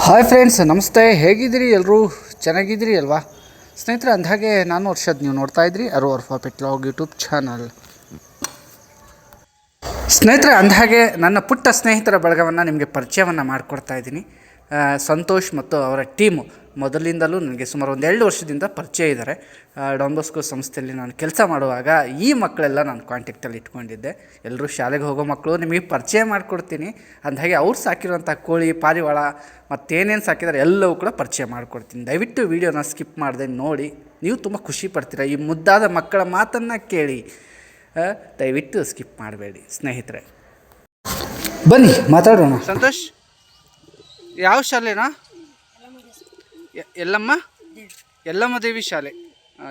Hi friends, ನಮಸ್ತೆ. ಹೇಗಿದ್ದೀರಿ? ಎಲ್ಲರೂ ಚೆನ್ನಾಗಿದ್ದೀರಿ ಅಲ್ವಾ ಸ್ನೇಹಿತರೆ? ಅಂದಹಾಗೆ ನಾನು ವರ್ಷದ ನೀವು ನೋಡ್ತಾ ಇದ್ರಿ ಅರೋರ್ ಪರ್ಫೆಕ್ಟ್ ವ್ಲಾಗ್ ಯೂಟ್ಯೂಬ್ ಚಾನಲ್. ಸ್ನೇಹಿತರೆ, ಅಂದಹಾಗೆ ನನ್ನ ಪುಟ್ಟ ಸ್ನೇಹಿತರ ಬಳಗವನ್ನು ನಿಮಗೆ ಪರಿಚಯವನ್ನು ಮಾಡಿಕೊಡ್ತಾ ಇದ್ದೀನಿ. ಸಂತೋಷ್ ಮತ್ತು ಅವರ ಟೀಮು ಮೊದಲಿಂದಲೂ ನನಗೆ ಸುಮಾರು ಒಂದು 2 ವರ್ಷದಿಂದ ಪರಿಚಯ ಇದ್ದಾರೆ. ಡಾನ್ ಬಾಸ್ಕೋ ಸಂಸ್ಥೆಯಲ್ಲಿ ನಾನು ಕೆಲಸ ಮಾಡುವಾಗ ಈ ಮಕ್ಕಳೆಲ್ಲ ನಾನು ಕಾಂಟ್ಯಾಕ್ಟಲ್ಲಿ ಇಟ್ಕೊಂಡಿದ್ದೆ. ಎಲ್ಲರೂ ಶಾಲೆಗೆ ಹೋಗೋ ಮಕ್ಕಳು, ನಿಮಗೆ ಪರಿಚಯ ಮಾಡಿಕೊಡ್ತೀನಿ. ಅಂದಹಾಗೆ ಅವ್ರು ಸಾಕಿರುವಂಥ ಕೋಳಿ, ಪಾರಿವಾಳ ಮತ್ತೇನೇನು ಸಾಕಿದ್ದಾರೆ ಎಲ್ಲವೂ ಕೂಡ ಪರಿಚಯ ಮಾಡಿಕೊಡ್ತೀನಿ. ದಯವಿಟ್ಟು ವೀಡಿಯೋನ ಸ್ಕಿಪ್ ಮಾಡದೆ ನೋಡಿ. ನೀವು ತುಂಬ ಖುಷಿ ಪಡ್ತೀರ ಈ ಮುದ್ದಾದ ಮಕ್ಕಳ ಮಾತನ್ನು ಕೇಳಿ. ದಯವಿಟ್ಟು ಸ್ಕಿಪ್ ಮಾಡಬೇಡಿ ಸ್ನೇಹಿತರೆ. ಬನ್ನಿ ಮಾತಾಡೋಣ. ಸಂತೋಷ್, ಯಾವ ಶಾಲೆನಾ? ಯಲ್ಲಮ್ಮ ದೇವಿ ಶಾಲೆ.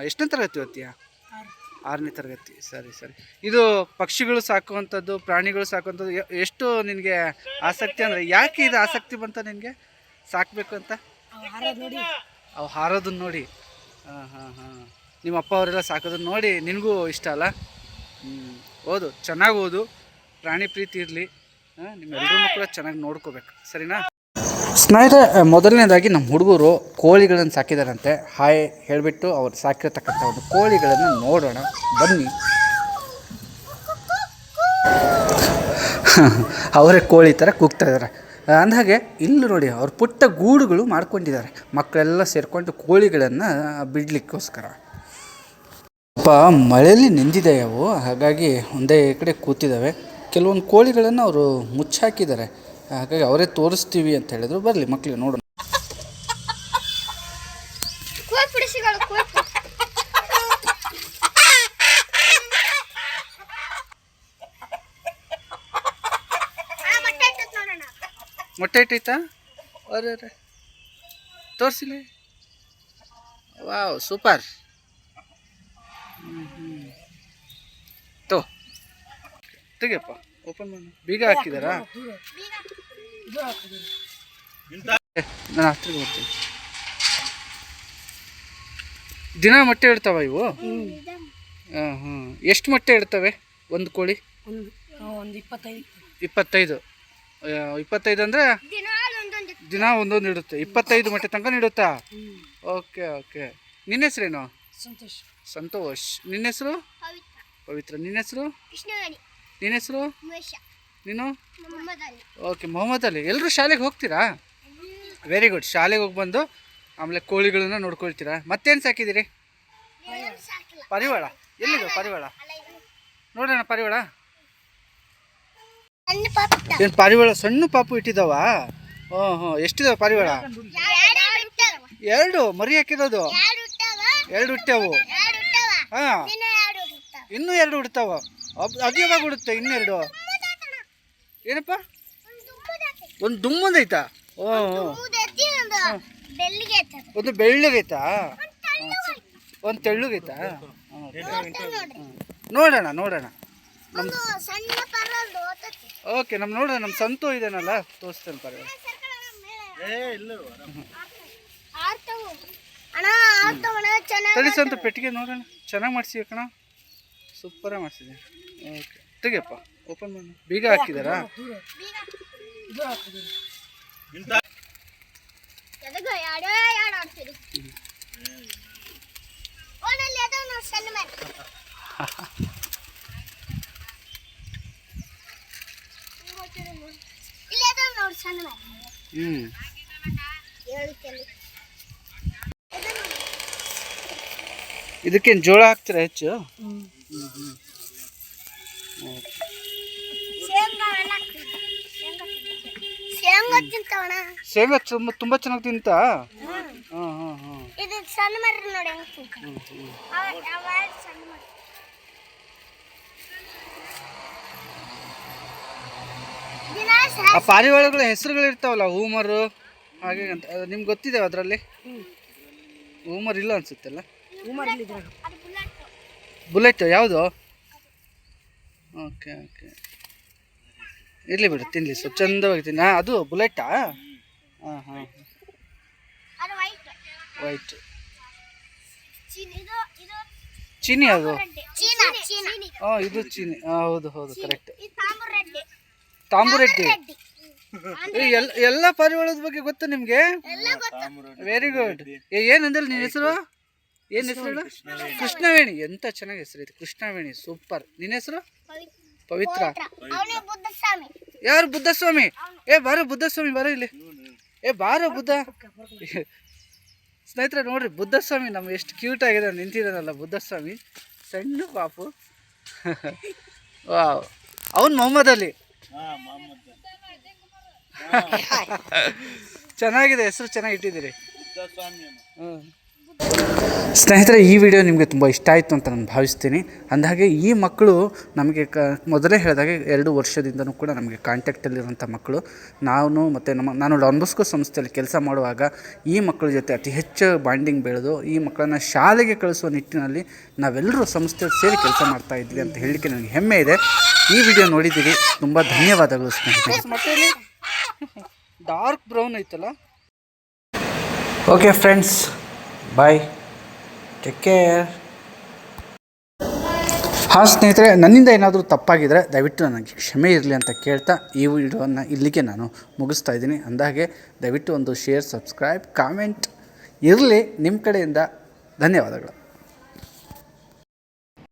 ಎಷ್ಟನೇ ತರಗತಿ ಓದ್ತೀಯಾ? 6ನೇ ತರಗತಿ. ಸರಿ. ಇದು ಪಕ್ಷಿಗಳು ಸಾಕುವಂಥದ್ದು, ಪ್ರಾಣಿಗಳು ಸಾಕುವಂಥದ್ದು ಎಷ್ಟು ನಿನಗೆ ಆಸಕ್ತಿ? ಅಂದರೆ ಯಾಕೆ ಇದು ಆಸಕ್ತಿ ಬಂತ ನಿನಗೆ ಸಾಕಬೇಕು ಅಂತ? ಅವು ಹಾರೋದನ್ನ ನೋಡಿ. ಹಾಂ. ನಿಮ್ಮ ಅಪ್ಪ ಅವರೆಲ್ಲ ಸಾಕೋದನ್ನ ನೋಡಿ ನಿನಗೂ ಇಷ್ಟ ಅಲ್ಲ? ಓದು, ಚೆನ್ನಾಗಿ ಓದು, ಪ್ರಾಣಿ ಪ್ರೀತಿ ಇರಲಿ. ನಿಮ್ಮೆಲ್ಲರೂ ಕೂಡ ಚೆನ್ನಾಗಿ ನೋಡ್ಕೋಬೇಕು, ಸರಿನಾ? ಸ್ನೇಹಿತರೆ, ಮೊದಲನೇದಾಗಿ ನಮ್ಮ ಹುಡುಗರು ಕೋಳಿಗಳನ್ನು ಸಾಕಿದಾರಂತೆ. ಹಾಯ್ ಹೇಳಿಬಿಟ್ಟು ಅವ್ರು ಸಾಕಿರತಕ್ಕಂಥ ಒಂದು ಕೋಳಿಗಳನ್ನು ನೋಡೋಣ ಬನ್ನಿ. ಅವರೇ ಕೋಳಿ ಥರ ಕೂಗ್ತಾ ಇದ್ದಾರೆ. ಅಂದಹಾಗೆ ಇಲ್ಲಿ ನೋಡಿ, ಅವ್ರ ಪುಟ್ಟ ಗೂಡುಗಳು ಮಾಡ್ಕೊಂಡಿದ್ದಾರೆ. ಮಕ್ಕಳೆಲ್ಲ ಸೇರಿಕೊಂಡು ಕೋಳಿಗಳನ್ನು ಬಿಡಲಿಕ್ಕೋಸ್ಕರ. ಮಳೆಯಲ್ಲಿ ನೆಂದಿದೆ ಅವು, ಹಾಗಾಗಿ ಒಂದೇ ಕಡೆ ಕೂತಿದ್ದಾವೆ. ಕೆಲವೊಂದು ಕೋಳಿಗಳನ್ನು ಅವರು ಮುಚ್ಚಾಕಿದ್ದಾರೆ, ಹಾಗಾಗಿ ಅವರೇ ತೋರಿಸ್ತೀವಿ ಅಂತ ಹೇಳಿದ್ರು. ಬರಲಿ ಮಕ್ಕಳಿಗೆ ನೋಡೋಣ. ಮೊಟ್ಟೆ ಇಟ್ಟೈತಾ? ಅರೆ ತೋರಿಸಿಲಿ. Wow, super. ತೆಗಿಯಪ್ಪ, ಓಪನ್ ಮಾಡಿ. ಬೀಗ ಹಾಕಿದಾರಾ? ನಾನು ಹತ್ತಿರ ಬರ್ತೀನಿ. ದಿನ ಮೊಟ್ಟೆ ಇಡ್ತಾವ ಇವು? ಹಾಂ. ಎಷ್ಟು ಮೊಟ್ಟೆ ಇಡ್ತವೆ ಒಂದು ಕೋಳಿ? 25. 25 ಅಂದರೆ ದಿನ ಒಂದೊಂದು ಇಡುತ್ತೆ. 25 ಮೊಟ್ಟೆ ತನಕ ಇಡುತ್ತಾ? ಓಕೆ. ನಿನ್ನ ಹೆಸರೇನು? ಸಂತೋಷ್. ನಿನ್ನ ಹೆಸರು? ಪವಿತ್ರ. ನಿನ್ನ ಹೆಸರು? ನಿನ್ನ ಹೆಸರು? ನೀನು? ಓಕೆ, ಮೊಹಮ್ಮದ್ ಅಲಿ. ಎಲ್ಲರೂ ಶಾಲೆಗೆ ಹೋಗ್ತೀರಾ? Very good. ಶಾಲೆಗೆ ಹೋಗಿ ಬಂದು ಆಮೇಲೆ ಕೋಳಿಗಳನ್ನ ನೋಡ್ಕೊಳ್ತೀರಾ. ಮತ್ತೇನು ಸಾಕಿದ್ದೀರಿ? ಪಾರಿವಾಳ. ಎಲ್ಲಿದೆ ಪಾರಿವಾಳ? ನೋಡೋಣ ಪಾರಿವಾಳ. ಏನು ಪಾರಿವಾಳ? ಸಣ್ಣ ಪಾಪು ಇಟ್ಟಿದ್ದಾವ? ಹ್ಞೂ. ಎಷ್ಟಿದಾವೆ ಪಾರಿವಾಳ? 2 ಮರಿ ಹಾಕಿರೋದು? 2 ಹುಟ್ಟ್ಯಾವು. ಹಾಂ, ಇನ್ನೂ 2 ಹುಡ್ತಾವ. ಅದು ಯಾವಾಗ ಹುಡುತ್ತೆ? ಇನ್ನೆರಡು? ಏನಪ್ಪ? ಒಂದು ದುಮ್ಮದೈತಾ? ಒಂದು ಬೆಳ್ಳಗೈತಾ? ಒಂದು ತೆಳ್ಳಗೈತಾ? ನೋಡೋಣ. ಓಕೆ, ನೋಡೋಣ. ನಮ್ಮ ಸಂತು ಇದೇನಲ್ಲ, ತೋರಿಸ್ತೇನೆ ಪಾರಿವಾಳ. ತಳಿಸಂತ ಪೆಟ್ಟಿಗೆ ನೋಡೋಣ. ಚೆನ್ನಾಗಿ ಮಾಡಿಸಿ ಕಣ, ಸೂಪರಾಗಿ ಮಾಡಿಸಿದೆ. ಓಕೆ, ತೆಗಿಯಪ್ಪ, ಓಪನ್ ಮಾಡಿ. ಬೀಗ ಹಾಕಿದಾರಾ? ಇದಕ್ಕೇನು ಜೋಳ ಹಾಕ್ತೀರಾ ಹೆಚ್ಚು? ಶೇಂಗಾ ತುಂಬಾ ಚೆನ್ನಾಗಿ ತಿಂತ. ಆ ಪಾರಿವಾಳಗಳ ಹೆಸರುಗಳು ಇರ್ತಾವಲ್ಲ, ಹೂಮರು ಹಾಗೆ ಅಂತ, ನಿಮ್ಗೆ ಗೊತ್ತಿದೆ? ಅದರಲ್ಲಿ ಹೂಮರ್ ಇಲ್ಲ ಅನ್ಸುತ್ತಲ್ಲ. ಬುಲೆಟ್ ಯಾವುದು? ಓಕೆ. ಇರಲಿ ಬಿಡು, ತಿನ್ನಲಿ, ಸ್ವಲ್ಪ ಚಂದವಾಗಿ ತಿನ್ನ. ಅದು ಬುಲೆಟಾ? ಹಾಂ. ವೈಟ್. ಚೀನಿ ಅದು? ಇದು ಚೀನಿ. ಹೌದು, ಕರೆಕ್ಟ್. ತಾಂಬೂರೆಡ್ಡಿ. ಎಲ್ಲ ಪಾರಿವಾಳದ ಬಗ್ಗೆ ಗೊತ್ತು ನಿಮಗೆ? Very good. ಏನಂದ್ರೆ ನಿನ್ನ ಹೆಸರು ಏನು ಹೆಸರು? ಕೃಷ್ಣವೇಣಿ. ಎಂತ ಚೆನ್ನಾಗಿ ಹೆಸರು ಇದೆ, ಕೃಷ್ಣವೇಣಿ. ಸೂಪರ್. ನಿನ್ನ ಹೆಸರು? ಪವಿತ್ರ. ಯಾರು? ಬುದ್ಧಸ್ವಾಮಿ. ಬಾರೋ ಬುದ್ಧಸ್ವಾಮಿ, ಬಾರೋ ಇಲ್ಲಿ. ಬಾರೋ ಬುದ್ಧ. ಸ್ನೇಹಿತರೆ ನೋಡ್ರಿ, ಬುದ್ಧಸ್ವಾಮಿ ನಮ್ಮ ಎಷ್ಟು ಕ್ಯೂಟ್ ಆಗಿದೆ ನಿಂತಿದ್ದಾನಲ್ಲ ಬುದ್ಧಸ್ವಾಮಿ, ಸಣ್ಣ ಪಾಪು. ವಾವ್, ಅವನು ಮೊಹಮ್ಮದ್ ಅಲಿ. ಚೆನ್ನಾಗಿದೆ, ಹೆಸರು ಚೆನ್ನಾಗಿ ಇಟ್ಟಿದ್ದೀರಿ. ಸ್ನೇಹಿತರೆ, ಈ ವಿಡಿಯೋ ನಿಮಗೆ ತುಂಬ ಇಷ್ಟ ಆಯಿತು ಅಂತ ನಾನು ಭಾವಿಸ್ತೀನಿ. ಅಂದಹಾಗೆ ಈ ಮಕ್ಕಳು ನಮಗೆ ಮೊದಲೇ ಹೇಳಿದಾಗೆ 2 ವರ್ಷದಿಂದನೂ ಕೂಡ ನಮಗೆ ಕಾಂಟ್ಯಾಕ್ಟಲ್ಲಿರುವಂಥ ಮಕ್ಕಳು. ನಾನು ಡಾನ್ ಬಾಸ್ಕೋ ಸಂಸ್ಥೆಯಲ್ಲಿ ಕೆಲಸ ಮಾಡುವಾಗ ಈ ಮಕ್ಕಳ ಜೊತೆ ಅತಿ ಹೆಚ್ಚು ಬಾಂಡಿಂಗ್ ಬೆಳೆದು ಈ ಮಕ್ಕಳನ್ನು ಶಾಲೆಗೆ ಕಳಿಸುವ ನಿಟ್ಟಿನಲ್ಲಿ ನಾವೆಲ್ಲರೂ ಸಂಸ್ಥೆಯಲ್ಲಿ ಸೇರಿ ಕೆಲಸ ಮಾಡ್ತಾ ಇದ್ವಿ ಅಂತ ಹೇಳಲಿಕ್ಕೆ ನನಗೆ ಹೆಮ್ಮೆ ಇದೆ. ಈ ವಿಡಿಯೋ ನೋಡಿದ್ದೀರಿ, ತುಂಬ ಧನ್ಯವಾದಗಳು ಸ್ನೇಹಿತರೆ. ಮತ್ತೆ ಡಾರ್ಕ್ ಬ್ರೌನ್ ಐತಲ್ಲ. ಓಕೆ ಫ್ರೆಂಡ್ಸ್, ಬಾಯ್, ಟೇಕ್ ಕೇರ್. ಹಾಂ ಸ್ನೇಹಿತರೆ, ನನ್ನಿಂದ ಏನಾದರೂ ತಪ್ಪಾಗಿದ್ದರೆ ದಯವಿಟ್ಟು ನನಗೆ ಕ್ಷಮೆ ಇರಲಿ ಅಂತ ಕೇಳ್ತಾ ಈ ವಿಡಿಯೋವನ್ನು ಇಲ್ಲಿಗೆ ನಾನು ಮುಗಿಸ್ತಾ ಇದ್ದೀನಿ. ಅಂದಾಗೆ ದಯವಿಟ್ಟು ಒಂದು ಶೇರ್, ಸಬ್ಸ್ಕ್ರೈಬ್, ಕಾಮೆಂಟ್ ಇರಲಿ ನಿಮ್ಮ ಕಡೆಯಿಂದ. ಧನ್ಯವಾದಗಳು.